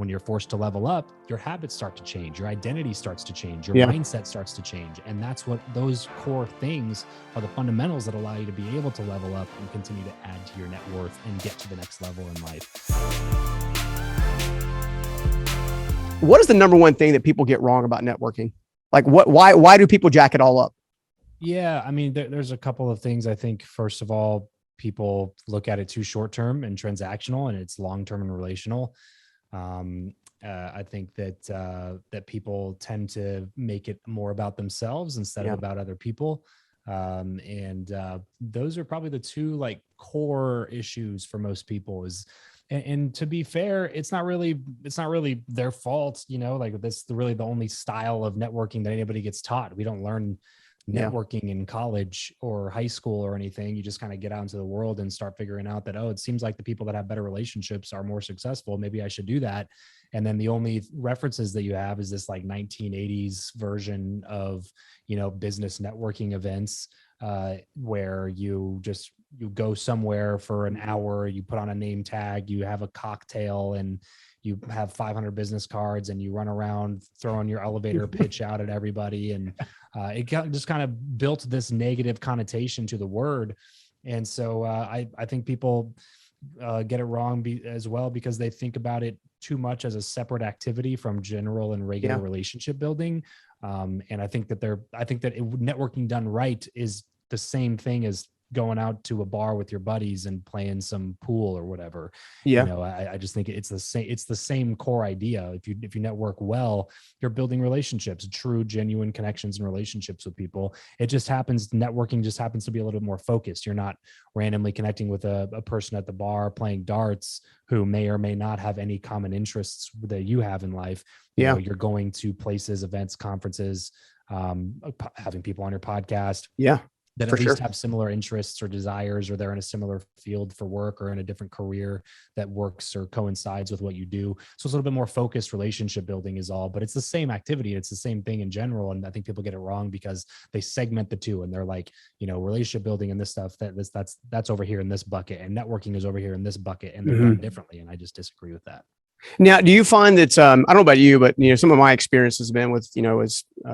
when you're forced to level up, your habits start to change, your identity starts to change, your mindset starts to change. And that's what those core things are, the fundamentals that allow you to be able to level up and continue to add to your net worth and get to the next level in life. What is the number one thing that people get wrong about networking? Like why do people jack it all up? Yeah. I mean, there's a couple of things. I think, first of all, people look at it too short-term and transactional, and it's long-term and relational. I think that people tend to make it more about themselves instead of about other people. Those are probably the two like core issues for most people and to be fair, it's not really their fault. Like that's really the only style of networking that anybody gets taught. We don't learn networking in college or high school or anything. You just kind of get out into the world and start figuring out that, oh, it seems like the people that have better relationships are more successful. Maybe I should do that. And then the only references that you have is this like 1980s version of, business networking events, where you go somewhere for an hour, you put on a name tag, you have a cocktail, and you have 500 business cards, and you run around throwing your elevator pitch out at everybody. And it just kind of built this negative connotation to the word. And so I think people get it wrong as well, because they think about it too much as a separate activity from general and regular relationship building. And I think that networking done right is the same thing as going out to a bar with your buddies and playing some pool or whatever. I just think it's the same core idea. If you network well, you're building relationships, true, genuine connections and relationships with people. Networking just happens to be a little bit more focused. You're not randomly connecting with a person at the bar playing darts who may or may not have any common interests that you have in life. You're going to places, events, conferences, having people on your podcast. That at least have similar interests or desires, or they're in a similar field for work or in a different career that works or coincides with what you do. So it's a little bit more focused relationship building is all, but it's the same activity. It's the same thing in general. And I think people get it wrong because they segment the two and they're like, relationship building and this stuff, that's over here in this bucket, and networking is over here in this bucket, and they're done differently. And I just disagree with that. Now, do you find that, I don't know about you, but some of my experience has been with,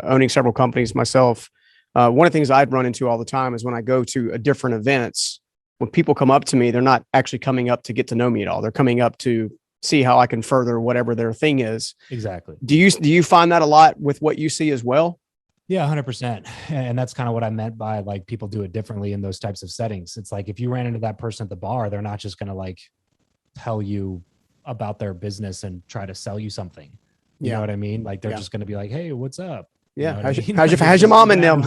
owning several companies myself. One of the things I'd run into all the time is when I go to different events, when people come up to me, they're not actually coming up to get to know me at all. They're coming up to see how I can further whatever their thing is. Exactly. Do you find that a lot with what you see as well? Yeah, 100%. And that's kind of what I meant by like people do it differently in those types of settings. It's like if you ran into that person at the bar, they're not just going to like tell you about their business and try to sell you something. You know what I mean? Like they're just going to be like, hey, what's up? How's your mom and them?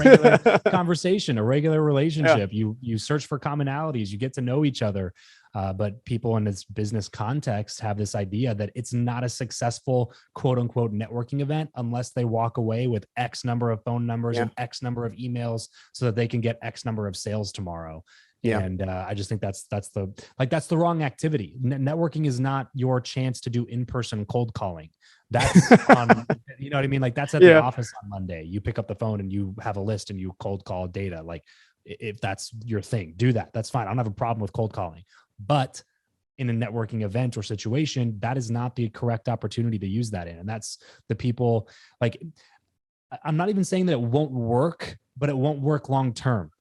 Conversation, a regular relationship. You search for commonalities, you get to know each other. But people in this business context have this idea that it's not a successful quote unquote networking event unless they walk away with X number of phone numbers and X number of emails so that they can get X number of sales tomorrow. And I just think that's the wrong activity. Networking is not your chance to do in-person cold calling. That's on, you know what I mean? Like that's at the office on Monday. You pick up the phone and you have a list and you cold call data. Like if that's your thing, do that. That's fine. I don't have a problem with cold calling, but in a networking event or situation, that is not the correct opportunity to use that in. And that's the people like, I'm not even saying that it won't work, but it won't work long-term.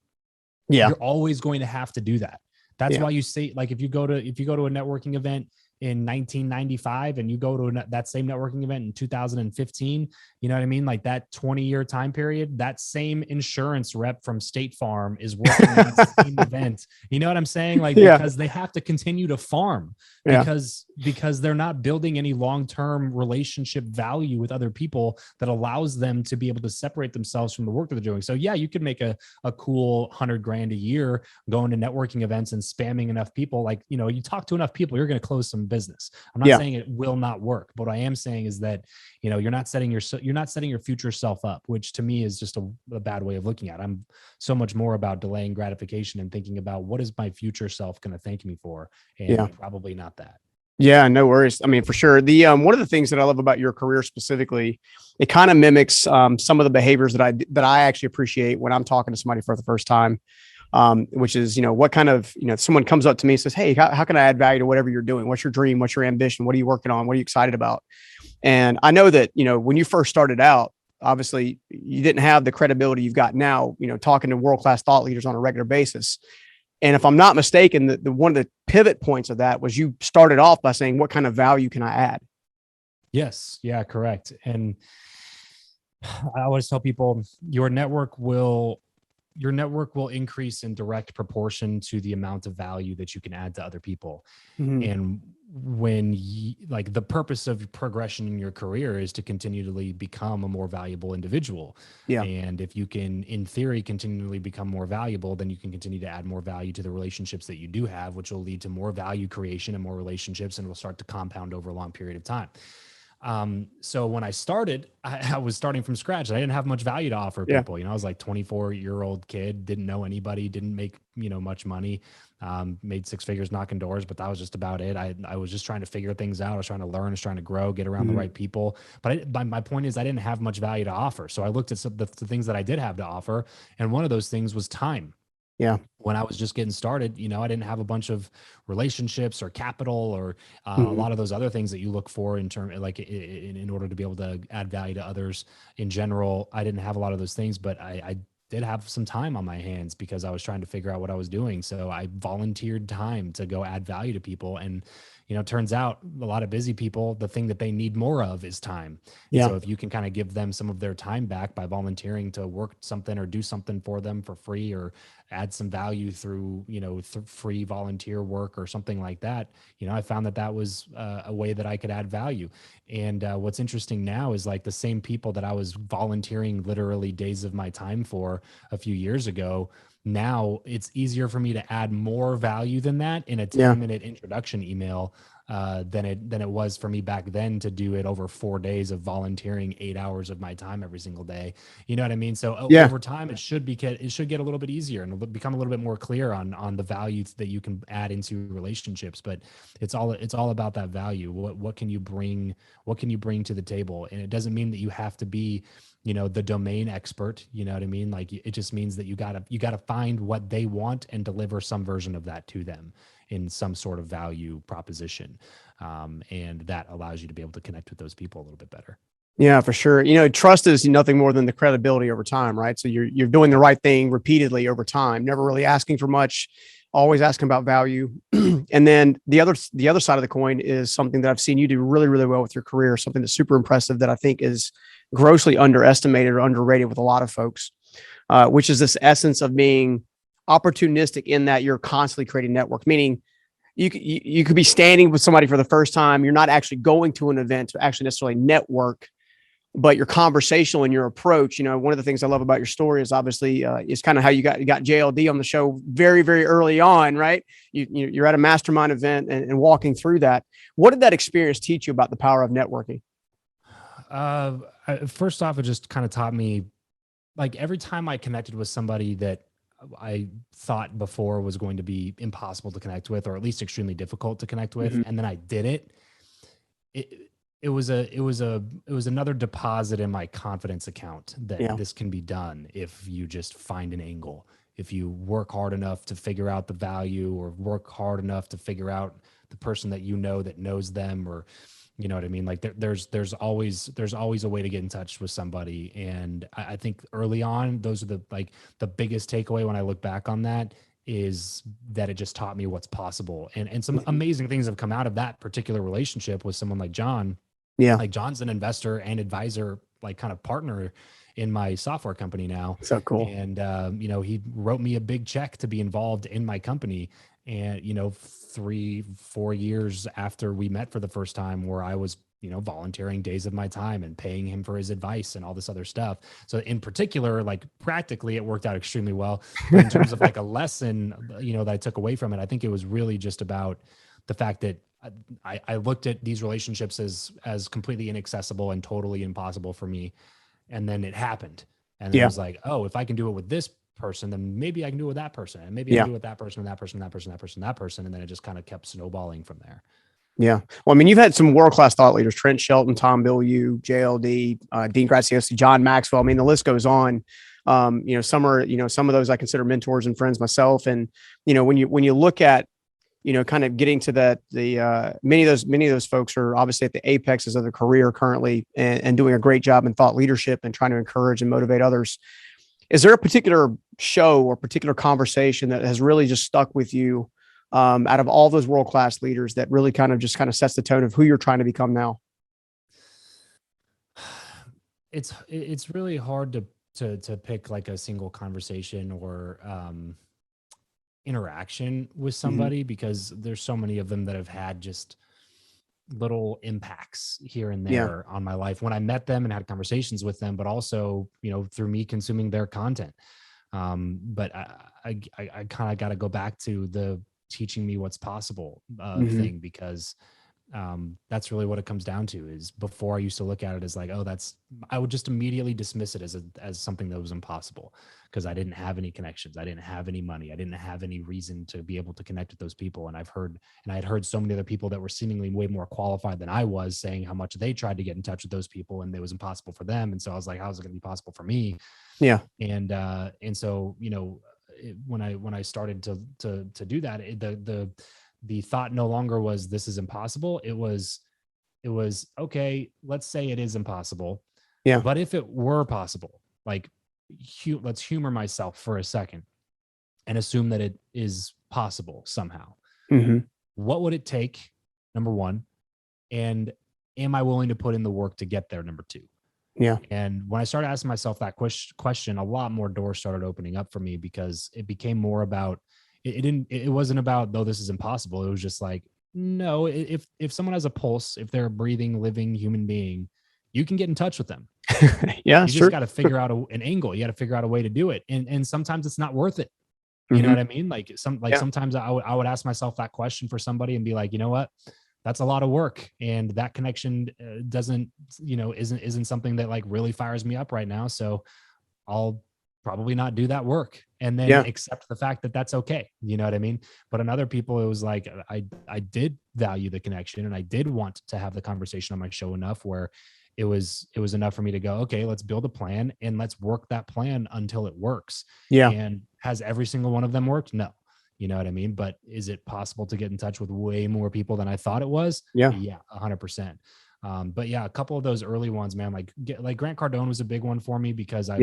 You're always going to have to do that. That's why you say, like, if you go to a networking event in 1995 and you go to that same networking event in 2015, you know what I mean? Like that 20-year time period, that same insurance rep from State Farm is working on the same event. You know what I'm saying? Like, because they have to continue to farm because they're not building any long-term relationship value with other people that allows them to be able to separate themselves from the work that they're doing. So you could make a cool $100,000 a year going to networking events and spamming enough people. Like, you talk to enough people, you're going to close some business. I'm not saying it will not work, but what I am saying is that, you're not setting your future self up, which to me is just a bad way of looking at it. I'm so much more about delaying gratification and thinking about what is my future self going to thank me for? And probably not that. Yeah, no worries. I mean, for sure. The one of the things that I love about your career specifically, it kind of mimics some of the behaviors that I actually appreciate when I'm talking to somebody for the first time. which is, what kind of, someone comes up to me and says, hey, how can I add value to whatever you're doing? What's your dream? What's your ambition? What are you working on? What are you excited about? And I know that, when you first started out, obviously you didn't have the credibility you've got now, talking to world-class thought leaders on a regular basis. And if I'm not mistaken, the one of the pivot points of that was you started off by saying, what kind of value can I add? Yes. Yeah, correct. And I always tell people your network will increase in direct proportion to the amount of value that you can add to other people. Mm-hmm. And when the purpose of progression in your career is to continually become a more valuable individual. Yeah. And if you can, in theory, continually become more valuable, then you can continue to add more value to the relationships that you do have, which will lead to more value creation and more relationships, and will start to compound over a long period of time. So when I started, I was starting from scratch. I didn't have much value to offer people. I was like 24-year-old kid, didn't know anybody, didn't make, much money, made six figures knocking doors, but that was just about it. I was just trying to figure things out. I was trying to learn, I was trying to grow, get around the right people. But my point is I didn't have much value to offer. So I looked at the things that I did have to offer. And one of those things was time. Yeah. When I was just getting started, I didn't have a bunch of relationships or capital or a lot of those other things that you look for in order to be able to add value to others in general. I didn't have a lot of those things, but I did have some time on my hands because I was trying to figure out what I was doing. So I volunteered time to go add value to people. And, turns out a lot of busy people, the thing that they need more of is time. Yeah. So if you can kind of give them some of their time back by volunteering to work something or do something for them for free, or add some value through, free volunteer work or something like that, I found that was a way that I could add value. And what's interesting now is like the same people that I was volunteering literally days of my time for a few years ago. Now it's easier for me to add more value than that in a 10-minute introduction email than it was for me back then to do it over 4 days of volunteering 8 hours of my time every single day. You know what I mean? So over time, it should get a little bit easier and it'll become a little bit more clear on the value that you can add into relationships. But it's all about that value. What can you bring? What can you bring to the table? And it doesn't mean that you have to be, the domain expert. You know what I mean? Like it just means that you gotta find what they want and deliver some version of that to them in some sort of value proposition. And that allows you to be able to connect with those people a little bit better. Yeah, for sure. Trust is nothing more than the credibility over time, right? So you're doing the right thing repeatedly over time, never really asking for much, always asking about value. And then the other side of the coin is something that I've seen you do really, really well with your career, something that's super impressive that I think is grossly underestimated or underrated with a lot of folks, which is this essence of being opportunistic in that you're constantly creating network, meaning you could be standing with somebody for the first time. You're not actually going to an event to actually necessarily network, but you're conversational in your approach. One of the things I love about your story is obviously is kind of how you got JLD on the show very, very early on, right? You're at a mastermind event and walking through that. What did that experience teach you about the power of networking? First off, it just kind of taught me, like every time I connected with somebody that I thought before was going to be impossible to connect with, or at least extremely difficult to connect with, and then I did it. It was another deposit in my confidence account that this can be done if you just find an angle, if you work hard enough to figure out the value, or work hard enough to figure out the person that that knows them, or you know what I mean? Like there's always a way to get in touch with somebody. And I think early on, those are the biggest takeaway when I look back on that, is that it just taught me what's possible. And some amazing things have come out of that particular relationship with someone like John. Yeah. Like John's an investor and advisor, like kind of partner in my software company now. So cool. And, he wrote me a big check to be involved in my company. And, 3-4 years after we met for the first time, where I was, volunteering days of my time and paying him for his advice and all this other stuff. So in particular, like practically it worked out extremely well. But in terms of like a lesson, that I took away from it, I think it was really just about the fact that I looked at these relationships as completely inaccessible and totally impossible for me. And then it happened. And it was like, oh, if I can do it with this person, then maybe I can do it with that person. And maybe I can do it with that person, and that person, that person, that person, that person. And then it just kind of kept snowballing from there. Yeah. Well, I mean, you've had some world-class thought leaders, Trent Shelton, Tom Bilyeu, JLD, Dean Graziosi, John Maxwell. I mean, the list goes on. Some are, some of those I consider mentors and friends myself. And, when you look at, kind of getting to that, many of those folks are obviously at the apexes of their career currently, and doing a great job in thought leadership and trying to encourage and motivate others. Is there a particular show or particular conversation that has really just stuck with you, out of all those world-class leaders, that really kind of sets the tone of who you're trying to become now? It's really hard to pick like a single conversation or interaction with somebody, because there's so many of them that have had just little impacts here and there on my life when I met them and had conversations with them, but also, through me consuming their content. But I kind of got to go back to the teaching me what's possible thing, because that's really what it comes down to. Is before I used to look at it as like, oh, I would just immediately dismiss it as something that was impossible, because I didn't have any connections. I didn't have any money. I didn't have any reason to be able to connect with those people. And I had heard so many other people that were seemingly way more qualified than I was, saying how much they tried to get in touch with those people and it was impossible for them. And so I was like, how is it going to be possible for me? Yeah. And so, when I started to do that, the thought no longer was this is impossible. It was okay, let's say it is impossible. Yeah. But if it were possible, like, let's humor myself for a second and assume that it is possible somehow. What would it take? Number one. And am I willing to put in the work to get there? Number two. Yeah. And when I started asking myself that question, a lot more doors started opening up for me, because it became more about, it wasn't about, though this is impossible. It was just like, no, if someone has a pulse, if they're a breathing, living human being, you can get in touch with them. Yeah. You just got to figure out an angle. You got to figure out a way to do it. And sometimes it's not worth it. You know what I mean? Like sometimes I would ask myself that question for somebody and be like, you know what? That's a lot of work. And that connection isn't something that like really fires me up right now. So I'll probably not do that work, and then accept the fact that that's okay. You know what I mean? But in other people, it was like, I did value the connection, and I did want to have the conversation on my show enough where it was enough for me to go, okay, let's build a plan and let's work that plan until it works. Yeah. And has every single one of them worked? No. You know what I mean? But is it possible to get in touch with way more people than I thought it was? Yeah. 100%. But yeah, a couple of those early ones, man, like Grant Cardone was a big one for me, because I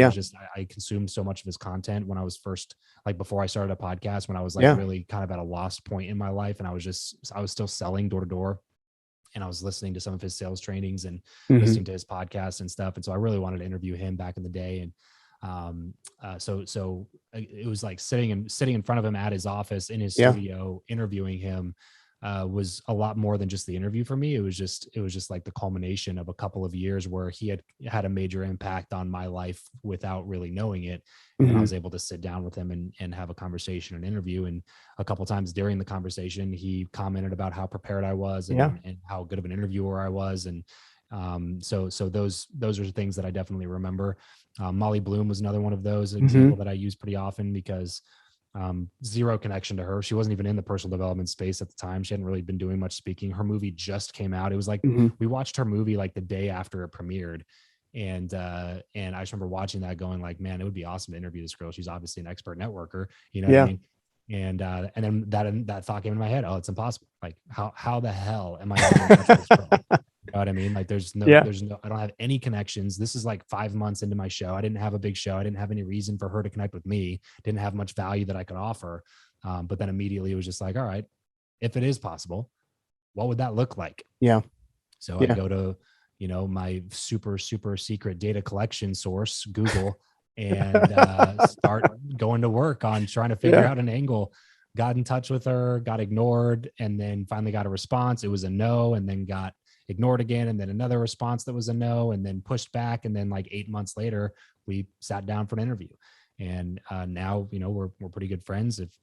consumed so much of his content when I was first, like before I started a podcast, when I was like really kind of at a lost point in my life. And I was still selling door to door, and I was listening to some of his sales trainings and listening to his podcasts and stuff. And so I really wanted to interview him back in the day. And so it was like sitting in front of him at his office in his studio, interviewing him, was a lot more than just the interview for me. It was just like the culmination of a couple of years where he had a major impact on my life without really knowing it. And I was able to sit down with him and have a conversation, an interview. And a couple of times during the conversation, he commented about how prepared I was and how good of an interviewer I was. And so those are things that I definitely remember. Molly Bloom was another one of those example that I use pretty often, because zero connection to her. She wasn't even in the personal development space at the time. She hadn't really been doing much speaking. Her movie just came out. It was like, we watched her movie like the day after it premiered. And I just remember watching that going like, man, it would be awesome to interview this girl. She's obviously an expert networker, you know what I mean? And then that thought came in my head. Oh, it's impossible. Like how the hell am I going to get in touch with this girl? You know what I mean? Like there's no, I don't have any connections. This is like 5 months into my show. I didn't have a big show. I didn't have any reason for her to connect with me. Didn't have much value that I could offer. But then immediately it was just like, all right, if it is possible, what would that look like? Yeah. So I go to, my super, super secret data collection source, Google, and start going to work on trying to figure out an angle. Got in touch with her, got ignored, and then finally got a response. It was a no, and then got ignored again, and then another response that was a no, and then pushed back. And then like 8 months later, we sat down for an interview. And now, we're pretty good friends. If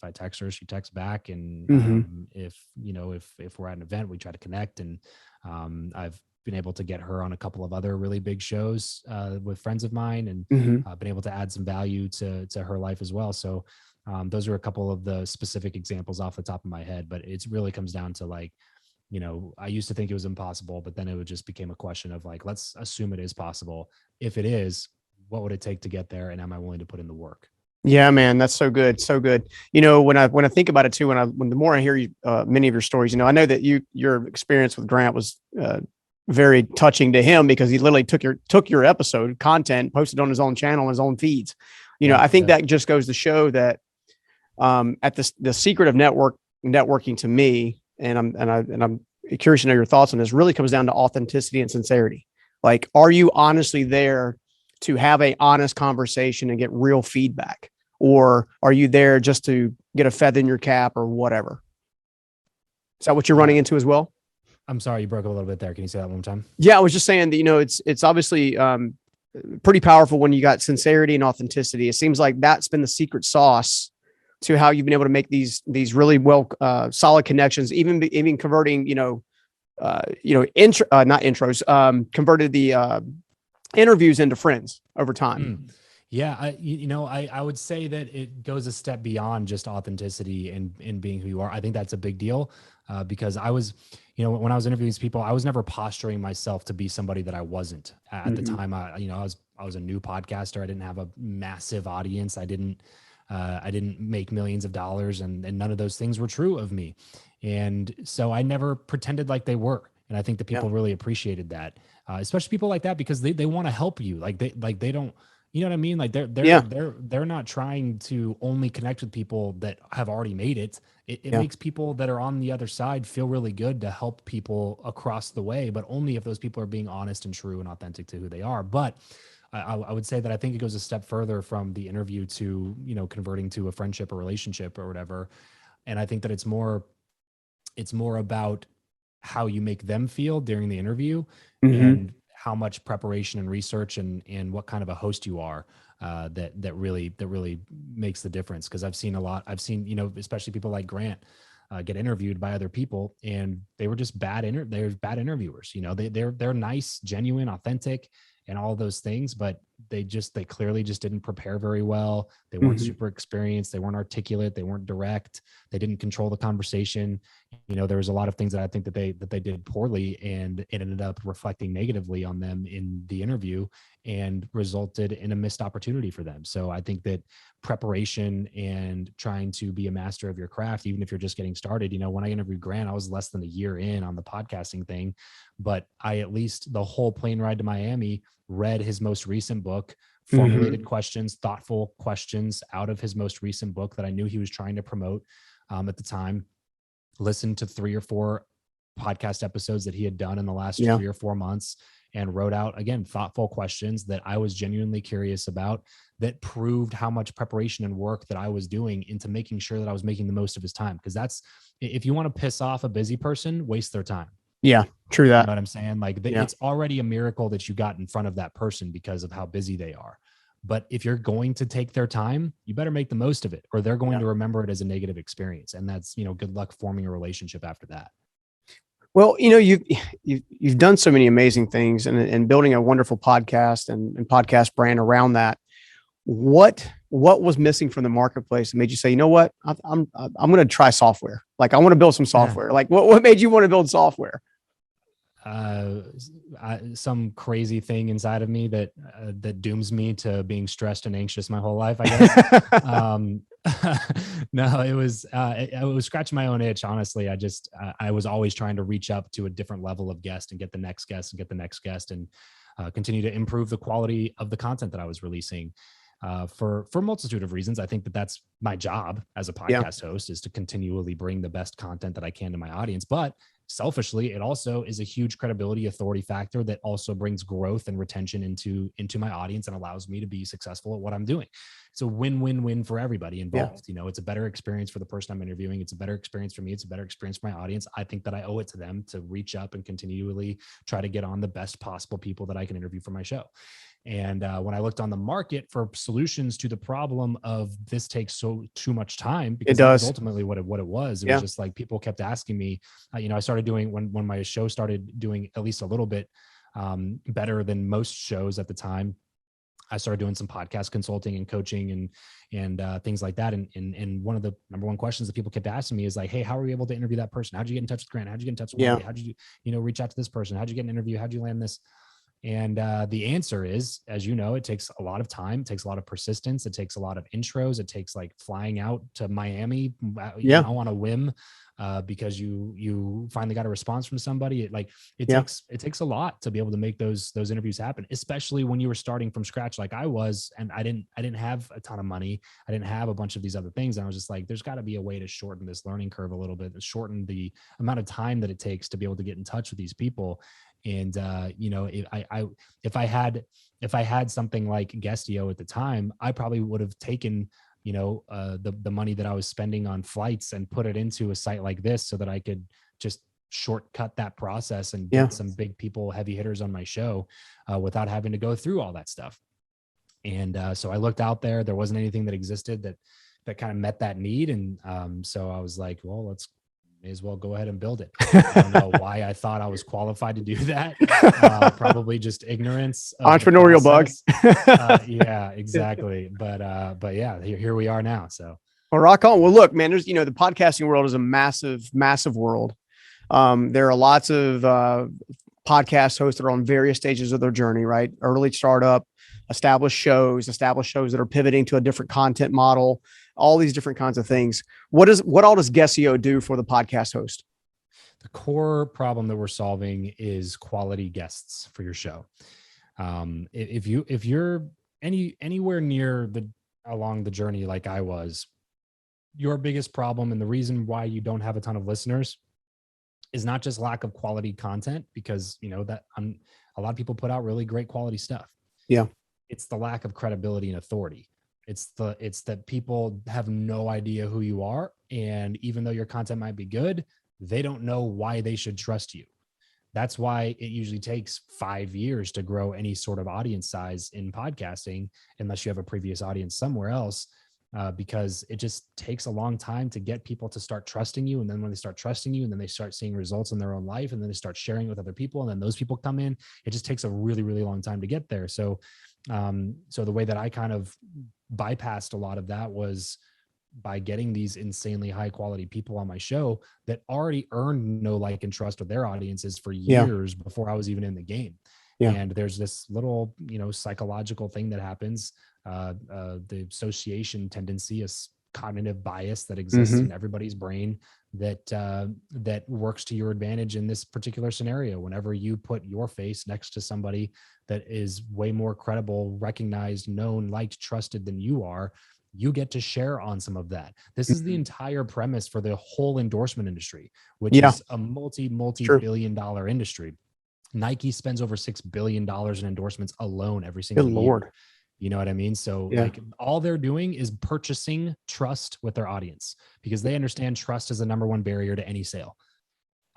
I text her, she texts back. And if we're at an event, we try to connect. And I've been able to get her on a couple of other really big shows with friends of mine, and been able to add some value to her life as well. So those are a couple of the specific examples off the top of my head, but it really comes down to like, I used to think it was impossible, but then it just became a question of like, let's assume it is possible. If it is, what would it take to get there? And am I willing to put in the work? Yeah, man, that's so good. So good. You know, when I think about it too, when the more I hear you, many of your stories, you know, I know that your experience with Grant was, very touching to him because he literally took your episode content, posted on his own channel, his own feeds. You know, I think that just goes to show that, at the secret of networking to me, and I'm curious to know your thoughts on this, really comes down to authenticity and sincerity. Like, are you honestly there to have a honest conversation and get real feedback? Or are you there just to get a feather in your cap or whatever? Is that what you're running into as well? I'm sorry, you broke up a little bit there. Can you say that one more time? Yeah, I was just saying that, you know, it's obviously, pretty powerful when you got sincerity and authenticity. It seems like that's been the secret sauce to how you've been able to make these really well, solid connections, even converting, not intros, converted the interviews into friends over time. Yeah, I would say that it goes a step beyond just authenticity and being who you are. I think that's a big deal, because I was, when I was interviewing these people, I was never posturing myself to be somebody that I wasn't at the time. I was a new podcaster. I didn't have a massive audience. I didn't make millions of dollars, and none of those things were true of me. And so I never pretended like they were. And I think that people really appreciated that, especially people like that, because they want to help you. They don't, you know what I mean? Like they're not trying to only connect with people that have already made it. It makes people that are on the other side feel really good to help people across the way, but only if those people are being honest and true and authentic to who they are. But I would say that I think it goes a step further from the interview to, converting to a friendship or relationship or whatever. And I think that it's more about how you make them feel during the interview, and how much preparation and research and what kind of a host you are, that really makes the difference. Cause I've seen, especially people like Grant, get interviewed by other people, and they were just bad interviewers. They're nice, genuine, authentic, and all those things, but they clearly just didn't prepare very well. They weren't super experienced. They weren't articulate. They weren't direct. They didn't control the conversation. There was a lot of things that I think that they did poorly, and it ended up reflecting negatively on them in the interview and resulted in a missed opportunity for them. So I think that preparation and trying to be a master of your craft, even if you're just getting started, when I interviewed Grant, I was less than a year in on the podcasting thing, but I, at least the whole plane ride to Miami, read his most recent book, formulated questions, thoughtful questions out of his most recent book that I knew he was trying to promote at the time, listened to 3 or 4 podcast episodes that he had done in the last 3 or 4 months, and wrote out, again, thoughtful questions that I was genuinely curious about, that proved how much preparation and work that I was doing into making sure that I was making the most of his time. Because that's, if you want to piss off a busy person, waste their time. Yeah, true that. You know what I'm saying? Like, it's already a miracle that you got in front of that person because of how busy they are. But if you're going to take their time, you better make the most of it, or they're going to remember it as a negative experience. And that's, good luck forming a relationship after that. Well, you've done so many amazing things, and building a wonderful podcast and podcast brand around that. What was missing from the marketplace that made you say, you know what, I'm going to try software. Like, I want to build some software. Like, what made you want to build software? Some crazy thing inside of me that dooms me to being stressed and anxious my whole life, I guess. No, it was scratching my own itch. Honestly, I was always trying to reach up to a different level of guest and get the next guest and get the next guest, and continue to improve the quality of the content that I was releasing. For a multitude of reasons. I think that that's my job as a podcast host, is to continually bring the best content that I can to my audience. But selfishly, it also is a huge credibility authority factor that also brings growth and retention into my audience and allows me to be successful at what I'm doing. It's a win-win-win for everybody involved. It's a better experience for the person I'm interviewing. It's a better experience for me. It's a better experience for my audience. I think that I owe it to them to reach up and continually try to get on the best possible people that I can interview for my show. And when I looked on the market for solutions to the problem of this takes too much time, because that was ultimately what it was. It was just like, people kept asking me, I started doing, when my show started doing at least a little bit better than most shows at the time, I started doing some podcast consulting and coaching and things like that. And one of the number one questions that people kept asking me is like, hey, how were you able to interview that person? How'd you get in touch with Grant? How'd you get in touch with me? How'd you, reach out to this person? How'd you get an interview? How'd you land this? And the answer is, as you know, it takes a lot of time. It takes a lot of persistence. It takes a lot of intros. It takes like flying out to Miami, on a whim, because you finally got a response from somebody. It takes a lot to be able to make those interviews happen, especially when you were starting from scratch like I was, and I didn't have a ton of money. I didn't have a bunch of these other things. And I was just like, there's got to be a way to shorten this learning curve a little bit, shorten the amount of time that it takes to be able to get in touch with these people. And if I had something like Guestio at the time, I probably would have taken the money that I was spending on flights and put it into a site like this so that I could just shortcut that process and get some big people, heavy hitters on my show without having to go through all that stuff. And so I looked out there. There wasn't anything that existed that kind of met that need. And so I was like, well, may as well go ahead and build it. I don't know why I thought I was qualified to do that. Probably just ignorance. Entrepreneurial bug. Yeah, exactly. But yeah, here we are now. So. Well, rock on. Well, look, man, there's, the podcasting world is a massive, massive world. There are lots of podcast hosts that are on various stages of their journey, right? Early startup, established shows that are pivoting to a different content model, all these different kinds of things. What all does Guestio do for the podcast host? The core problem that we're solving is quality guests for your show. If you're anywhere near along the journey like I was, your biggest problem and the reason why you don't have a ton of listeners is not just lack of quality content, because a lot of people put out really great quality stuff. Yeah. It's the lack of credibility and authority. It's that people have no idea who you are. And even though your content might be good, they don't know why they should trust you. That's why it usually takes 5 years to grow any sort of audience size in podcasting, unless you have a previous audience somewhere else, because it just takes a long time to get people to start trusting you. And then when they start trusting you, and then they start seeing results in their own life, and then they start sharing it with other people, and then those people come in, it just takes a really, really long time to get there. So the way that I kind of bypassed a lot of that was by getting these insanely high quality people on my show that already earned know, like, and trust of their audiences for years before I was even in the game. Yeah. And there's this little, psychological thing that happens. The association tendency is cognitive bias that exists in everybody's brain that works to your advantage in this particular scenario. Whenever you put your face next to somebody that is way more credible, recognized, known, liked, trusted than you are, you get to share on some of that. This is the entire premise for the whole endorsement industry, which is a multi-billion dollar industry. Nike spends over $6 billion in endorsements alone every single year. Lord. You know what I mean? So all they're doing is purchasing trust with their audience, because they understand trust is the number one barrier to any sale.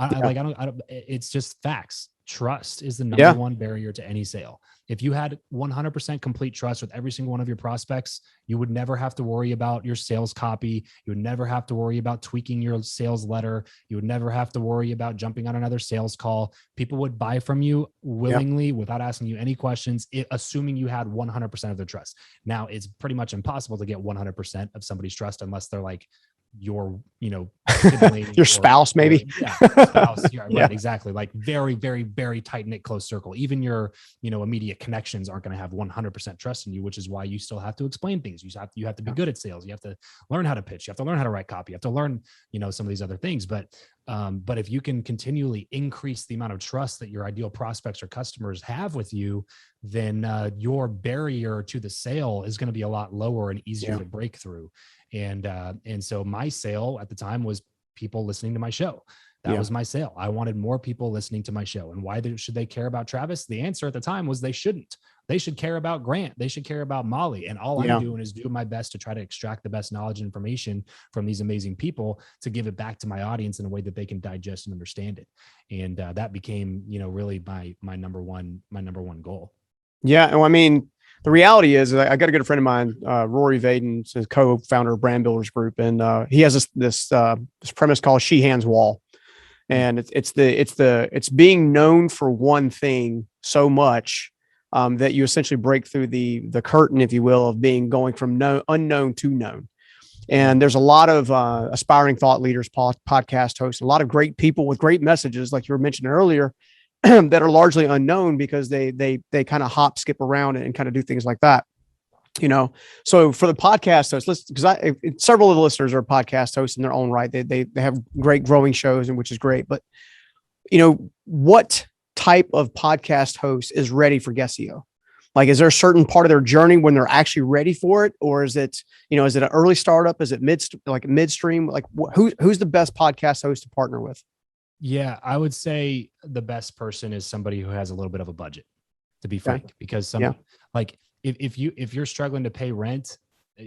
It's just facts. Trust is the number one barrier to any sale. If you had 100% complete trust with every single one of your prospects, you would never have to worry about your sales copy. You would never have to worry about tweaking your sales letter. You would never have to worry about jumping on another sales call. People would buy from you willingly without asking you any questions, assuming you had 100% of their trust. Now, it's pretty much impossible to get 100% of somebody's trust unless they're like your, sibling, your spouse, maybe. Spouse. Right, exactly. Like very, very, very tight knit, close circle. Even your, immediate connections aren't going to have 100% trust in you, which is why you still have to explain things. You have to be good at sales. You have to learn how to pitch. You have to learn how to write copy. You have to learn, some of these other things. But if you can continually increase the amount of trust that your ideal prospects or customers have with you, then your barrier to the sale is going to be a lot lower and easier to break through. And so my sale at the time was people listening to my show. That was my sale. I wanted more people listening to my show. And why should they care about Travis? The answer at the time was they shouldn't. They should care about Grant. They should care about Molly. And all I'm doing is doing my best to try to extract the best knowledge and information from these amazing people to give it back to my audience in a way that they can digest and understand it. And that became, really my number one goal. Yeah. And I mean, the reality is I got a good friend of mine, Rory Vaden, is co-founder of Brand Builders Group. And he has this premise called She Hands Wall. And it's being known for one thing so much that you essentially break through the curtain, if you will, of going from unknown to known. And there's a lot of aspiring thought leaders, podcast hosts, a lot of great people with great messages, like you were mentioning earlier, that are largely unknown because they kind of hop, skip around and kind of do things like that. So for the podcast hosts, because several of the listeners are podcast hosts in their own right. They have great growing shows, and which is great. But what type of podcast host is ready for Guestio? Like, is there a certain part of their journey when they're actually ready for it, or is it is it an early startup? Is it midstream? Like, who's the best podcast host to partner with? Yeah, I would say the best person is somebody who has a little bit of a budget, to be frank, because like if you're struggling to pay rent,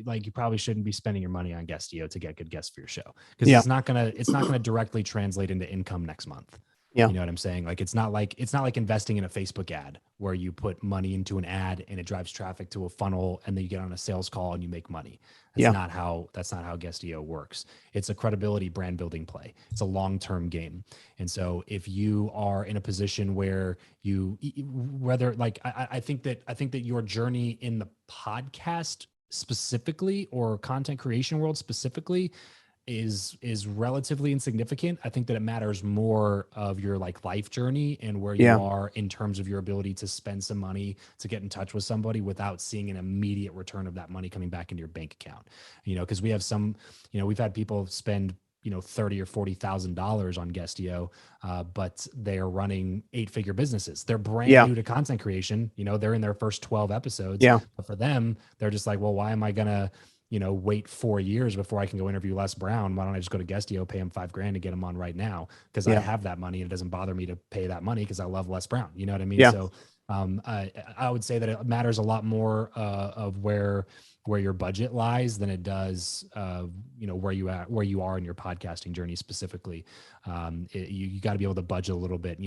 like you probably shouldn't be spending your money on Guestio to get good guests for your show, because it's not gonna directly translate into income next month. Yeah. You know what I'm saying? Like, it's not like investing in a Facebook ad where you put money into an ad and it drives traffic to a funnel and then you get on a sales call and you make money. That's not how Guestio works. It's a credibility brand building play. It's a long-term game. And so if you are in a position where I think that your journey in the podcast specifically, or content creation world specifically, is relatively insignificant. I think that it matters more of your life journey and where you are in terms of your ability to spend some money to get in touch with somebody without seeing an immediate return of that money coming back into your bank account. Because we have we've had people spend $30,000 or $40,000 on Guestio, but they are running 8-figure businesses. They're brand new to content creation. They're in their first 12 episodes. But for them, they're just like, well, why am I gonna wait 4 years before I can go interview Les Brown? Why don't I just go to Guestio, pay him $5,000 to get him on right now? Because I have that money and it doesn't bother me to pay that money because I love Les Brown. You know what I mean? So I would say that it matters a lot more of where your budget lies than it does where you are in your podcasting journey specifically. You got to be able to budget a little bit.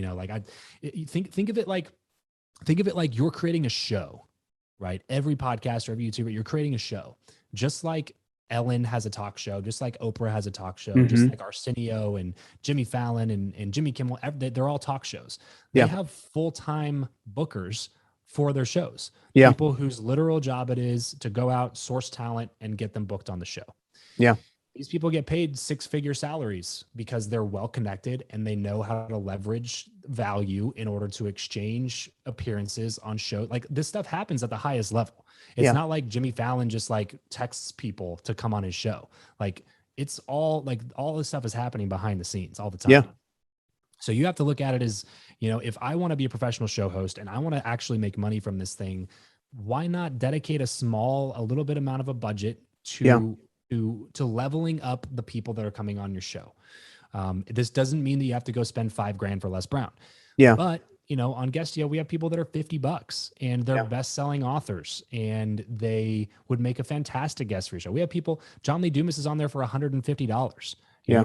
Think of it like you're creating a show, right? Every podcaster, every YouTuber, you're creating a show. Just like Ellen has a talk show, just like Oprah has a talk show, just like Arsenio and Jimmy Fallon and Jimmy Kimmel, they're all talk shows. They have full-time bookers for their shows. People whose literal job it is to go out, source talent, and get them booked on the show. These people get paid 6-figure salaries because they're well connected and they know how to leverage value in order to exchange appearances on show. Like, this stuff happens at the highest level. It's not like Jimmy Fallon just texts people to come on his show. Like, it's all this stuff is happening behind the scenes all the time. So you have to look at it as, if I want to be a professional show host and I want to actually make money from this thing, why not dedicate a little bit amount of a budget to leveling up the people that are coming on your show? This doesn't mean that you have to go spend $5,000 for Les Brown. But on Guestio, we have people that are $50 and they're best-selling authors and they would make a fantastic guest for your show. We have people, John Lee Dumas is on there for $150.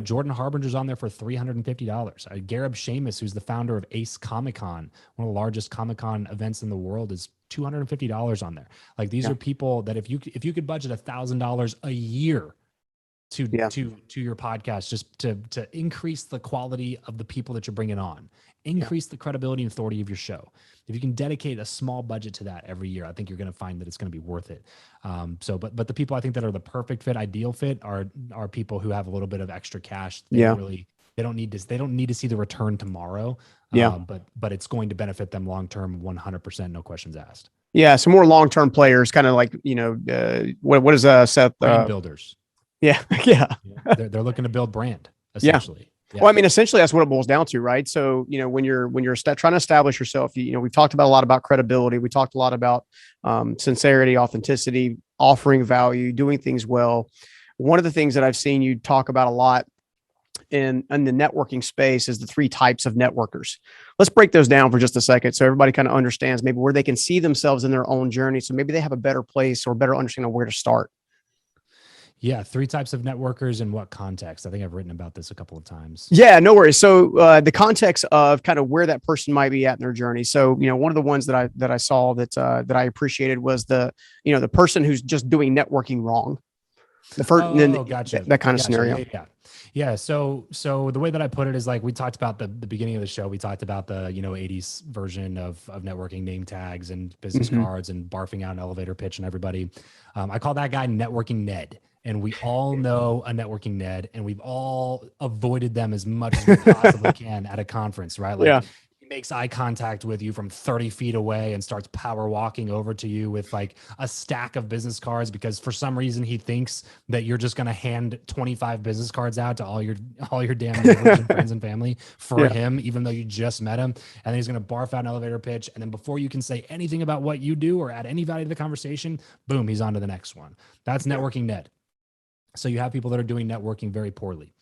Jordan Harbinger's on there for $350. Gareb Shamus, who's the founder of Ace Comic-Con, one of the largest Comic-Con events in the world, is $250 on there. Like, these are people that if you could budget $1,000 a year to your podcast, just to increase the quality of the people that you're bringing on, increase the credibility and authority of your show. If you can dedicate a small budget to that every year, I think you're going to find that it's going to be worth it. But the people I think that are the perfect fit, ideal fit, are people who have a little bit of extra cash. They don't need to see the return tomorrow. But it's going to benefit them long term, 100%, no questions asked. Yeah, some more long term players, kind of like what is Seth? Brand builders. They're looking to build brand essentially. Well, I mean, essentially that's what it boils down to, right? So, when you're trying to establish yourself, we've talked about a lot about credibility. We talked a lot about sincerity, authenticity, offering value, doing things well. One of the things that I've seen you talk about a lot in the networking space is the 3 types of networkers. Let's break those down for just a second so everybody kind of understands maybe where they can see themselves in their own journey. So maybe they have a better place or better understanding of where to start. Yeah. 3 types of networkers in what context? I think I've written about this a couple of times. Yeah, no worries. So the context of kind of where that person might be at in their journey. So, one of the ones that I saw that I appreciated was the person who's just doing networking wrong. The first, gotcha. That kind of scenario. Yeah. So the way that I put it is, like, we talked about the beginning of the show. We talked about the 80s version of networking, name tags and business cards and barfing out an elevator pitch and everybody. I call that guy Networking Ned. And we all know a Networking Ned, and we've all avoided them as much as we possibly can at a conference, right? Like, He makes eye contact with you from 30 feet away and starts power walking over to you with like a stack of business cards because for some reason he thinks that you're just going to hand 25 business cards out to all your damn neighbors and friends and family for him, even though you just met him. And then he's going to barf out an elevator pitch. And then before you can say anything about what you do or add any value to the conversation, boom, he's on to the next one. That's Networking Ned. So you have people that are doing networking very poorly.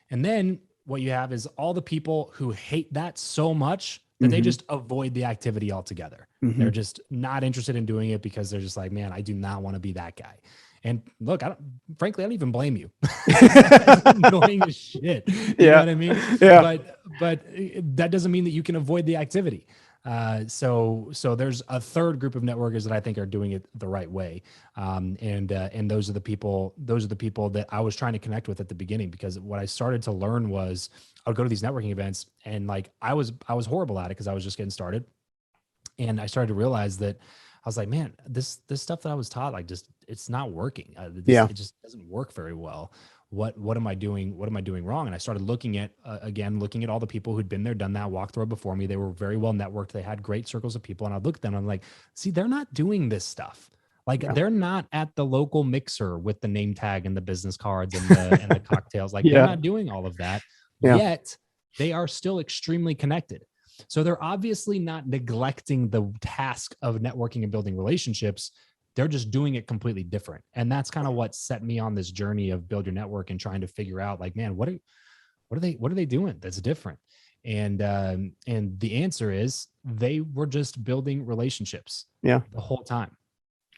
And then what you have is all the people who hate that so much that they just avoid the activity altogether. They're just not interested in doing it because they're just like, man, I do not want to be that guy. And look, frankly, I don't even blame you. It's annoying as shit. You know what I mean? Yeah. But that doesn't mean that you can avoid the activity. So there's a third group of networkers that I think are doing it the right way. And those are the people that I was trying to connect with at the beginning, because what I started to learn was I would go to these networking events and like, I was horrible at it because I was just getting started. And I started to realize that I was like, man, this stuff that I was taught, like it's not working. It just doesn't work very well. What am I doing? What am I doing wrong? And I started looking at all the people who'd been there, done that, walked the road before me. They were very well networked. They had great circles of people. And I looked at them, I'm like, see, they're not doing this stuff. Like they're not at the local mixer with the name tag and the business cards and the cocktails. Like they're not doing all of that yet. They are still extremely connected. So they're obviously not neglecting the task of networking and building relationships. They're just doing it completely different. And that's kind of what set me on this journey of build your network and trying to figure out like, man, what are they doing that's different? And the answer is they were just building relationships the whole time.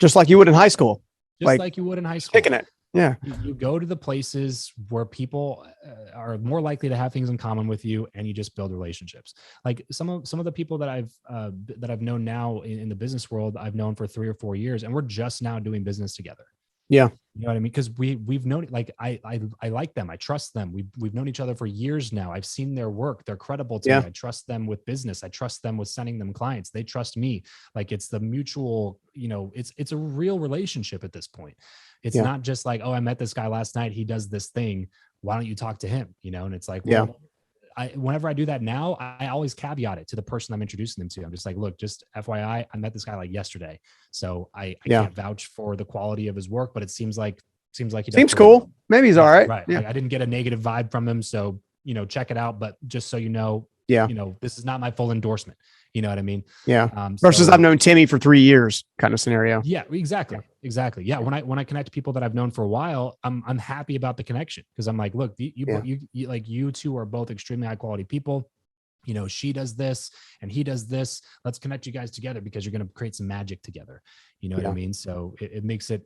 Just like you would in high school. Just like you would in high school. Kicking it. Yeah. You go to the places where people are more likely to have things in common with you, and you just build relationships. Like some of the people that I've known now in the business world, I've known for 3 or 4 years, and we're just now doing business together. Yeah. You know what I mean? Because we've known, like, I like them. I trust them. We've known each other for years now. I've seen their work. They're credible to me. I trust them with business. I trust them with sending them clients. They trust me. Like it's the mutual, it's a real relationship at this point. It's not just like, oh, I met this guy last night. He does this thing. Why don't you talk to him? And it's like, well, whenever I do that now, I always caveat it to the person I'm introducing them to. I'm just like, look, just FYI, I met this guy like yesterday. So I can't vouch for the quality of his work, but it seems like he does seems cool. Well. Maybe he's all right. Right. Yeah. Like, I didn't get a negative vibe from him. So, check it out. But just so you know, this is not my full endorsement. You know what I mean? Yeah. Versus I've known Timmy for 3 years kind of scenario. Yeah, exactly. Exactly. Yeah. When I connect to people that I've known for a while, I'm happy about the connection, because I'm like, look, you two are both extremely high quality people. She does this and he does this. Let's connect you guys together because you're going to create some magic together. You know what I mean? So it makes it,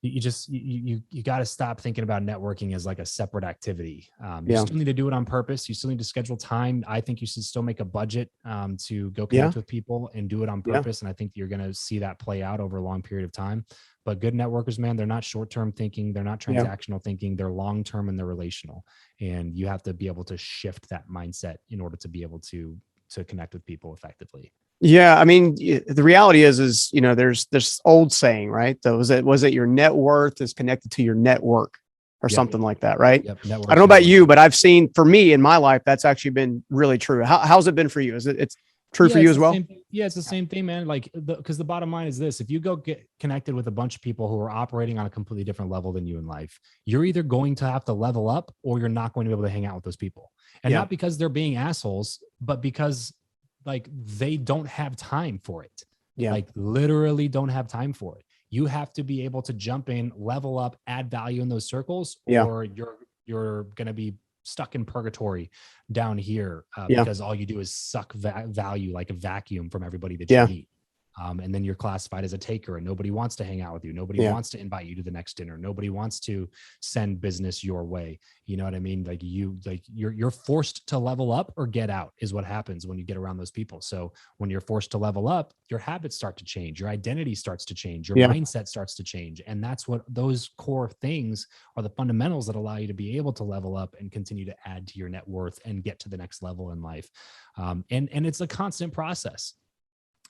you got to stop thinking about networking as like a separate activity. You still need to do it on purpose. You still need to schedule time. I think you should still make a budget to go connect with people and do it on purpose. And I think you're going to see that play out over a long period of time. But good networkers, man, they're not short-term thinking. They're not transactional thinking. They're long-term and they're relational. And you have to be able to shift that mindset in order to be able to connect with people effectively. Yeah. I mean, the reality is, there's this old saying, right? So was it your net worth is connected to your network or something like that, right? Yep. I don't know about you, but I've seen, for me in my life, that's actually been really true. How's it been for you? It's true for you as well? It's the same thing, man. Like, because the bottom line is this: if you go get connected with a bunch of people who are operating on a completely different level than you in life, you're either going to have to level up or you're not going to be able to hang out with those people. And not because they're being assholes, but because like they don't have time for it. Like literally don't have time for it. You have to be able to jump in, level up, add value in those circles, or you're going to be stuck in purgatory down here because all you do is suck value like a vacuum from everybody that you meet. And then you're classified as a taker and nobody wants to hang out with you. Nobody wants to invite you to the next dinner. Nobody wants to send business your way. You know what I mean? Like you're forced to level up or get out is what happens when you get around those people. So when you're forced to level up, your habits start to change. Your identity starts to change. Your mindset starts to change. And that's what those core things are, the fundamentals that allow you to be able to level up and continue to add to your net worth and get to the next level in life. And it's a constant process.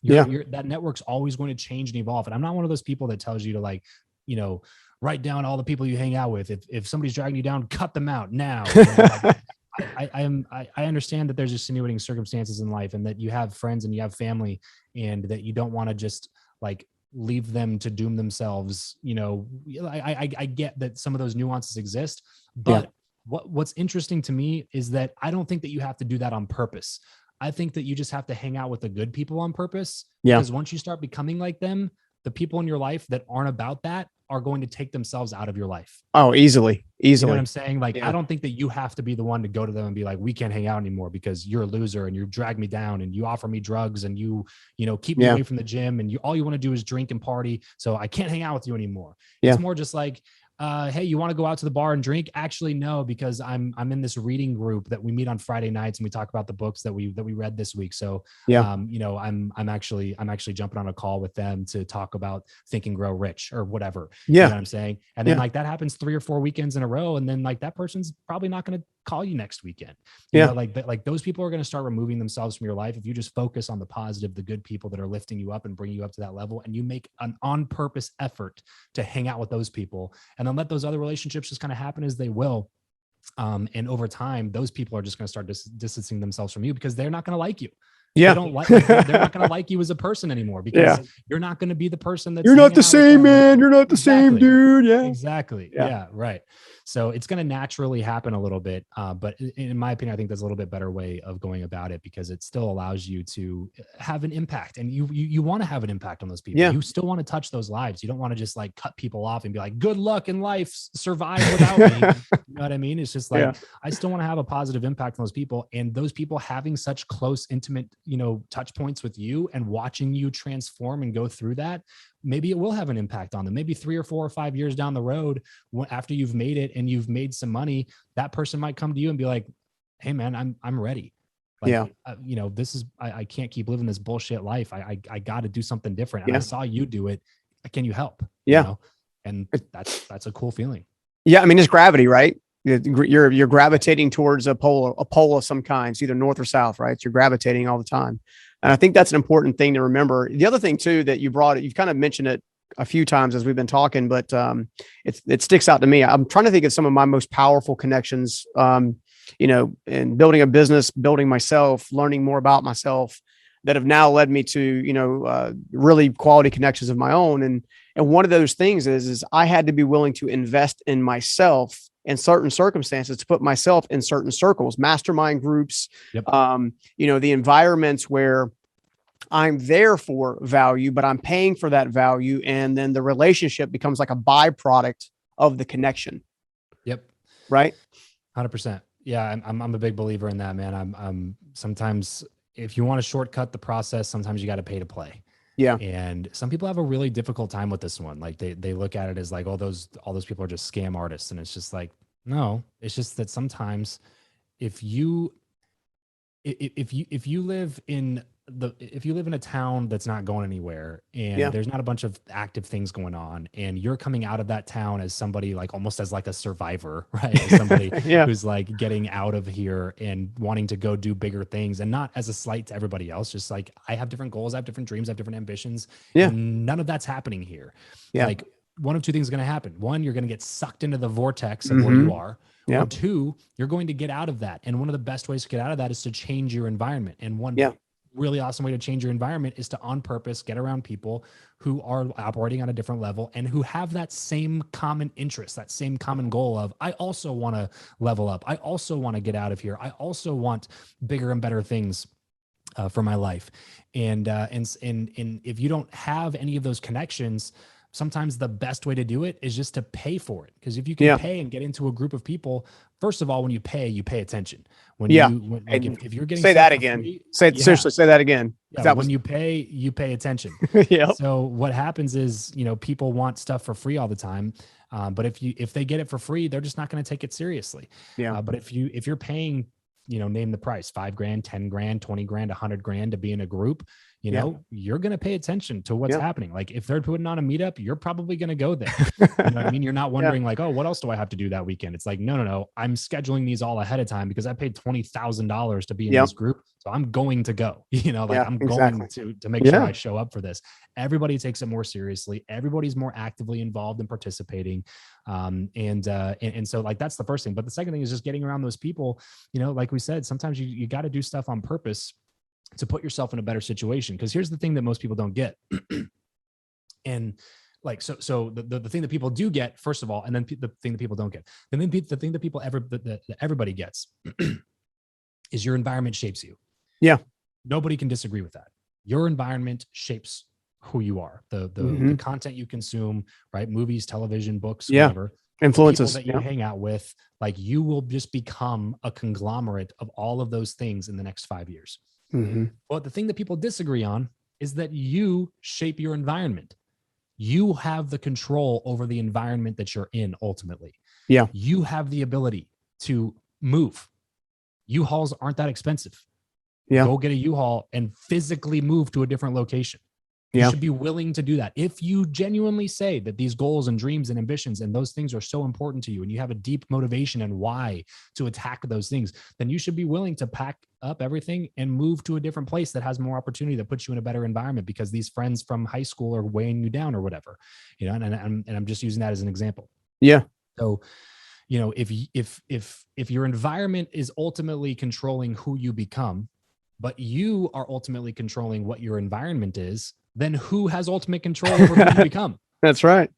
That network's always going to change and evolve. And I'm not one of those people that tells you to write down all the people you hang out with. If somebody's dragging you down, cut them out now. I understand that there's extenuating circumstances in life, and that you have friends and you have family, and that you don't want to just like leave them to doom themselves. I get that some of those nuances exist, but what's interesting to me is that I don't think that you have to do that on purpose. I think that you just have to hang out with the good people on purpose. Because once you start becoming like them, the people in your life that aren't about that are going to take themselves out of your life. Oh, easily. You know what I'm saying? Like, I don't think that you have to be the one to go to them and be like, we can't hang out anymore because you're a loser and you drag me down and you offer me drugs and you keep me away from the gym and all you want to do is drink and party. So I can't hang out with you anymore. It's more just like, hey, you want to go out to the bar and drink? Actually, no, because I'm in this reading group that we meet on Friday nights and we talk about the books that we read this week. So, I'm actually jumping on a call with them to talk about Think and Grow Rich or whatever. You know what I'm saying? And then like that happens 3 or 4 weekends in a row. And then like that person's probably not going to call you next weekend. You know, like those people are going to start removing themselves from your life if you just focus on the positive, the good people that are lifting you up and bringing you up to that level, and you make an on purpose effort to hang out with those people, and then let those other relationships just kind of happen as they will. And over time, those people are just going to start distancing themselves from you because they're not going to like you. They don't like they're not going to like you as a person anymore because you're not going to be the person that's you're not the same, man. You're not the same dude. Exactly. Yeah. Right. So it's going to naturally happen a little bit. But in my opinion, I think there's a little bit better way of going about it because it still allows you to have an impact, and you want to have an impact on those people. You still want to touch those lives. You don't want to just like cut people off and be like, good luck in life, survive without me. You know what I mean? It's just like, I still want to have a positive impact on those people, and those people having such close, intimate, touch points with you and watching you transform and go through that, maybe it will have an impact on them. Maybe 3 or 4 or 5 years down the road, after you've made it and you've made some money, that person might come to you and be like, hey man, I'm ready. Like, this is, I can't keep living this bullshit life. I got to do something different. And I saw you do it. Can you help? And that's a cool feeling. Yeah. I mean, it's gravity, right? You're gravitating towards a pole of some kind. It's either north or south, right? You're gravitating all the time. And I think that's an important thing to remember. The other thing too, that you've kind of mentioned it a few times as we've been talking, but it sticks out to me. I'm trying to think of some of my most powerful connections, in building a business, building myself, learning more about myself, that have now led me to, really quality connections of my own. And one of those things is I had to be willing to invest in myself in certain circumstances, to put myself in certain circles, mastermind groups, the environments where I'm there for value, but I'm paying for that value. And then the relationship becomes like a byproduct of the connection. Yep. Right. 100%. Yeah. I'm a big believer in that, man. I'm sometimes, if you want to shortcut the process, sometimes you got to pay to play. Yeah. And some people have a really difficult time with this one. Like they look at it as like, all those people are just scam artists. And it's just like, no, it's just that sometimes if you live in a town that's not going anywhere, and there's not a bunch of active things going on, and you're coming out of that town as somebody like almost as like a survivor, right? As somebody who's like getting out of here and wanting to go do bigger things, and not as a slight to everybody else, just like, I have different goals, I have different dreams, I have different ambitions. And none of that's happening here. Like, one of two things is going to happen. One, you're going to get sucked into the vortex of where you are. Or two, you're going to get out of that. And one of the best ways to get out of that is to change your environment. And one really awesome way to change your environment is to, on purpose, get around people who are operating on a different level and who have that same common interest, that same common goal of, I also want to level up. I also want to get out of here. I also want bigger and better things for my life. And if you don't have any of those connections, sometimes the best way to do it is just to pay for it. Because if you can pay and get into a group of people, first of all, when you pay attention. If you're getting, say that again, seriously, say that again. When you pay attention. So what happens is, people want stuff for free all the time. But if they get it for free, they're just not going to take it seriously. But if you're paying name the price, 5 grand, 10 grand, 20 grand, 100 grand to be in a group, you're going to pay attention to what's happening. Like if they're putting on a meetup, you're probably going to go there. You know what I mean? You're not wondering like, oh, what else do I have to do that weekend? It's like, no. I'm scheduling these all ahead of time because I paid $20,000 to be in this group. So I'm going to go, I'm going to make sure I show up for this. Everybody takes it more seriously. Everybody's more actively involved in participating. And so like, that's the first thing. But the second thing is just getting around those people, like we said, sometimes you got to do stuff on purpose to put yourself in a better situation. Because here's the thing that most people don't get. And like, so the thing that people do get, first of all, and then the thing that people don't get, and then the thing that people that everybody gets is your environment shapes you. Yeah. Nobody can disagree with that. Your environment shapes who you are, the content you consume, right? Movies, television, books, whatever. Influences that you hang out with, like you will just become a conglomerate of all of those things in the next 5 years. But the thing that people disagree on is that you shape your environment. You have the control over the environment that you're in ultimately. Yeah. You have the ability to move. U-Hauls aren't that expensive. Yeah. Go get a U-Haul and physically move to a different location. You should be willing to do that. If you genuinely say that these goals and dreams and ambitions and those things are so important to you and you have a deep motivation and why to attack those things, then you should be willing to pack up everything and move to a different place that has more opportunity, that puts you in a better environment because these friends from high school are weighing you down or whatever, and I'm just using that as an example. Yeah. So, if your environment is ultimately controlling who you become, but you are ultimately controlling what your environment is, then who has ultimate control over who you become? That's right.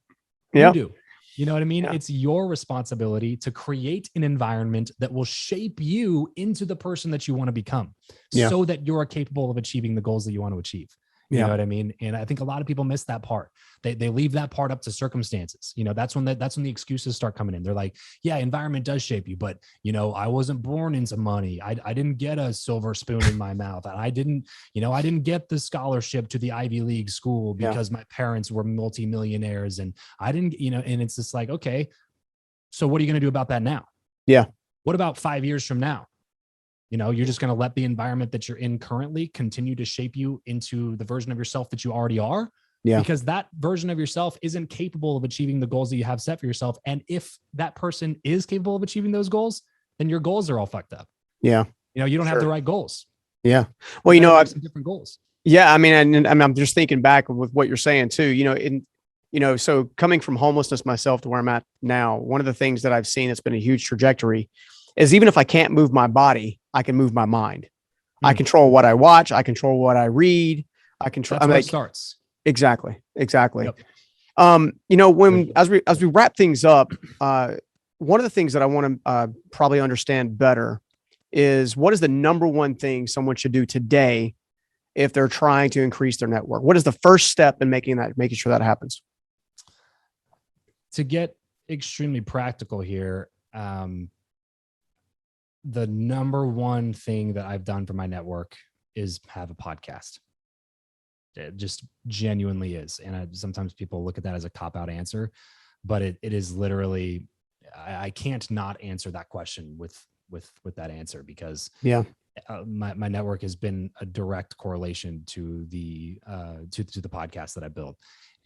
Yeah. You do. You know what I mean? Yeah. It's your responsibility to create an environment that will shape you into the person that you want to become so that you're capable of achieving the goals that you want to achieve. You know what I mean? And I think a lot of people miss that part. They leave that part up to circumstances. That's when the excuses start coming in. They're like, yeah, environment does shape you, but I wasn't born into money. I didn't get a silver spoon in my mouth. I didn't get the scholarship to the Ivy League school because my parents were multimillionaires and I didn't, and it's just like, okay, so what are you going to do about that now? Yeah. What about 5 years from now? You're just going to let the environment that you're in currently continue to shape you into the version of yourself that you already are. Yeah. Because that version of yourself isn't capable of achieving the goals that you have set for yourself. And if that person is capable of achieving those goals, then your goals are all fucked up. Yeah. You don't have the right goals. Yeah. Well, I've some different goals. Yeah. I mean, and I'm just thinking back with what you're saying too, so coming from homelessness myself to where I'm at now, one of the things that I've seen that's been a huge trajectory is even if I can't move my body, I can move my mind. I control what I watch. I control what I read. I control. That's where it starts. Exactly. Yep. As we wrap things up, one of the things that I want to probably understand better is what is the number one thing someone should do today if they're trying to increase their network? What is the first step in making sure that happens? To get extremely practical here, the number one thing that I've done for my network is have a podcast. It just genuinely is. And sometimes people look at that as a cop-out answer, but it is literally, I can't not answer that question with that answer because my network has been a direct correlation to the podcast that I built.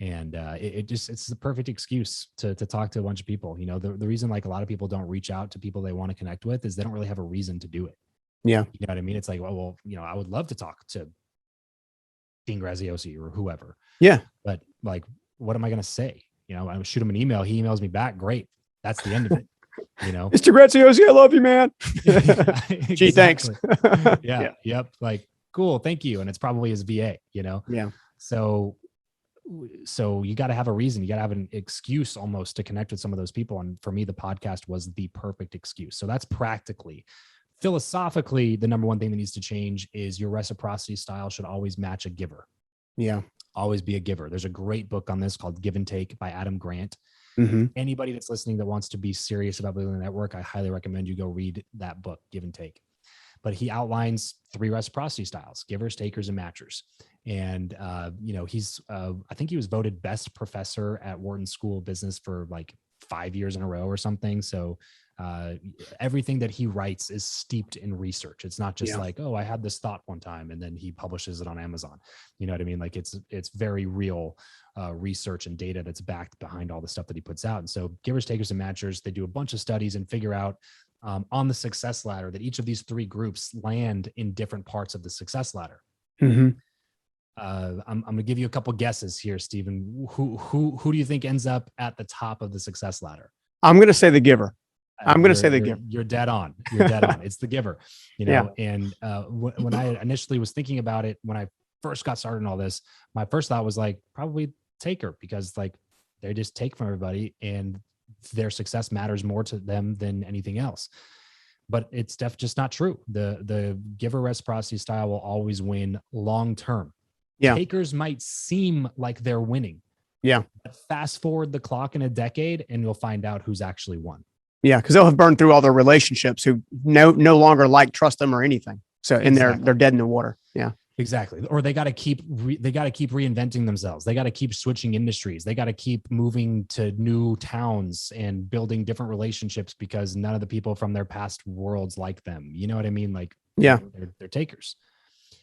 And it's the perfect excuse to talk to a bunch of people. The reason like a lot of people don't reach out to people they want to connect with is they don't really have a reason to do it. Yeah. You know what I mean? It's like, well, I would love to talk to Dean Graziosi or whoever. Yeah. But like, what am I going to say? I would shoot him an email. He emails me back. Great. That's the end of it. Mr. Graziosi, I love you, man. Exactly. Gee, thanks. Yeah. Yep. Like, cool. Thank you. And it's probably his VA, Yeah. So you got to have a reason. You got to have an excuse almost to connect with some of those people. And for me, the podcast was the perfect excuse. So that's practically. Philosophically, the number one thing that needs to change is your reciprocity style should always match a giver. Yeah. Always be a giver. There's a great book on this called Give and Take by Adam Grant. Mm-hmm. Anybody that's listening that wants to be serious about building a network, I highly recommend you go read that book, Give and Take. But he outlines 3 reciprocity styles: givers, takers, and matchers. And, he's, I think he was voted best professor at Wharton School of Business for like 5 years in a row or something. So Everything that he writes is steeped in research. It's not just Yeah. like, oh, I had this thought one time and then he publishes it on Amazon. You know what I mean? Like it's very real research and data that's backed behind all the stuff that he puts out. And so givers, takers, and matchers, they do a bunch of studies and figure out on the success ladder that each of these three groups land in different parts of the success ladder. Mm-hmm. I'm going to give you a couple guesses here, Stephen. Who do you think ends up at the top of the success ladder? I'm going to say the giver. I'm going to say the giver. You're dead on. You're dead on. It's the giver, you know? Yeah. And when I initially was thinking about it, when I first got started in all this, my first thought was like, probably taker, because like they just take from everybody and their success matters more to them than anything else. But it's just not true. The giver reciprocity style will always win long term. Yeah. Takers might seem like they're winning. Yeah. But fast forward the clock in a decade and you'll find out who's actually won. Yeah. Because they'll have burned through all their relationships who no longer trust them or anything. So exactly. They're dead in the water. Yeah. Exactly. Or they got to keep reinventing themselves. They got to keep switching industries. They got to keep moving to new towns and building different relationships because none of the people from their past worlds like them. You know what I mean? Like, yeah, they're takers.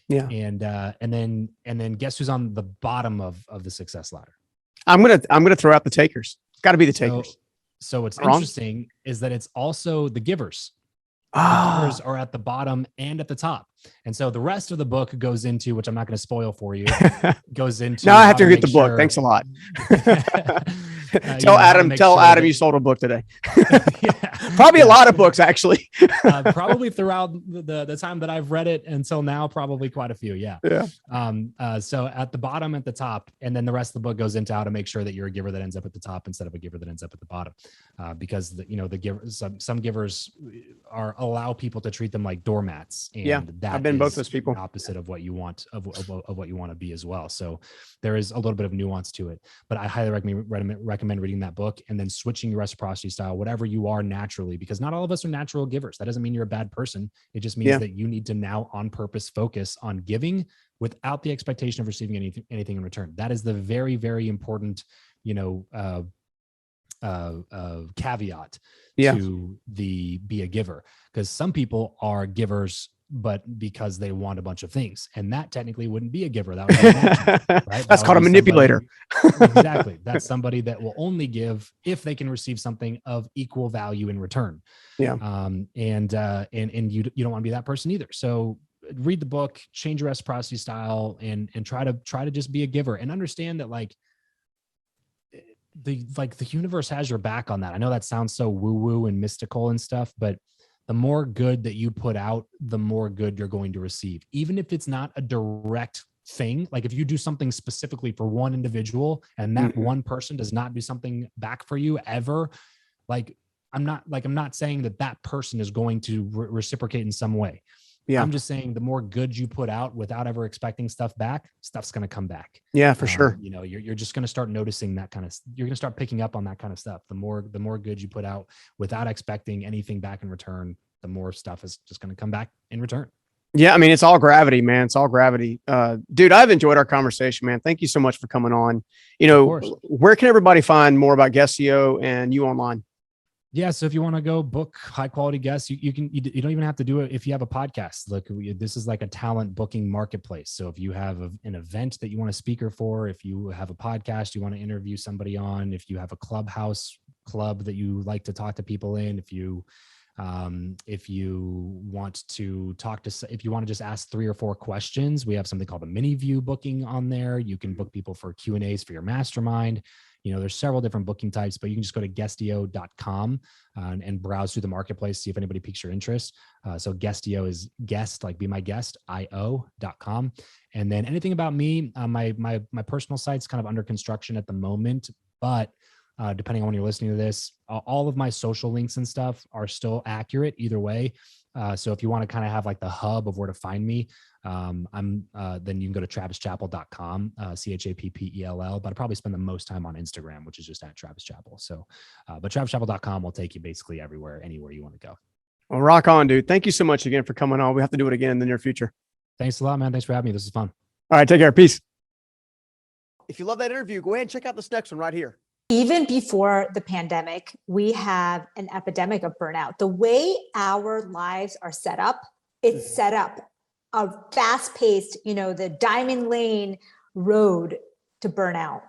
Yeah. And then guess who's on the bottom of the success ladder? I'm gonna throw out the takers. Got to be the takers. So what's interesting is that it's also the givers. The givers are at the bottom and at the top. And so the rest of the book goes into, which I'm not going to spoil for you, goes into. Now I have to read the book. Thanks a lot. Tell Adam you sold a book today. Probably a lot of books, actually. Probably throughout the time that I've read it until now, probably quite a few. Yeah. Yeah. So at the bottom, at the top, and then the rest of the book goes into how to make sure that you're a giver that ends up at the top instead of a giver that ends up at the bottom. Because the givers, some givers allow people to treat them like doormats. And that I've been both those people. The opposite of what you want of what you want to be as well. So there is a little bit of nuance to it, but I highly recommend reading that book and then switching your reciprocity style, whatever you are naturally, because not all of us are natural givers. That doesn't mean you're a bad person. It just means that you need to now on purpose focus on giving without the expectation of receiving anything in return. That is the very, very important, caveat to be a giver, because some people are givers but because they want a bunch of things, and that technically wouldn't be a giver. That would be natural, right? That's called a manipulator. Exactly. That's somebody that will only give if they can receive something of equal value in return. Yeah. And you don't want to be that person either. So read the book, change your reciprocity style, and try to just be a giver, and understand that the universe has your back on that. I know that sounds so woo-woo and mystical and stuff, but the more good that you put out, the more good you're going to receive. Even if it's not a direct thing, like if you do something specifically for one individual and that one person does not do something back for you ever, I'm not saying that person is going to reciprocate in some way. Yeah. I'm just saying the more good you put out without ever expecting stuff back, stuff's going to come back. Yeah, for sure. You're just going to start noticing that you're going to start picking up on that kind of stuff. The more good you put out without expecting anything back in return, the more stuff is just going to come back in return. Yeah. I mean, it's all gravity, man. It's all gravity. Dude, I've enjoyed our conversation, man. Thank you so much for coming on. Where can everybody find more about Guestio and you online? Yeah. So if you want to go book high quality guests, you don't even have to do it if you have a podcast. Look, this is like a talent booking marketplace. So if you have an event that you want a speaker for, if you have a podcast you want to interview somebody on, if you have a club that you like to talk to people in, if you want to just ask 3 or 4 questions, we have something called a mini view booking on there. You can book people for Q&As for your mastermind. There's several different booking types, but you can just go to guestio.com and browse through the marketplace, see if anybody piques your interest. So Guestio is guest, like be my guest, io.com. And then anything about me, my personal site's kind of under construction at the moment, but depending on when you're listening to this, all of my social links and stuff are still accurate either way. So if you want to kind of have like the hub of where to find me, then you can go to travischappell.com, CHAPPELL, but I probably spend the most time on Instagram, which is just at Travis Chappell. So, but travischappell.com will take you basically anywhere you want to go. Well, rock on, dude. Thank you so much again for coming on. We have to do it again in the near future. Thanks a lot, man. Thanks for having me. This is fun. All right. Take care. Peace. If you love that interview, go ahead and check out this next one right here. even before the pandemic, we have an epidemic of burnout. The way our lives are set up, it's set up a fast-paced, the diamond lane road to burnout.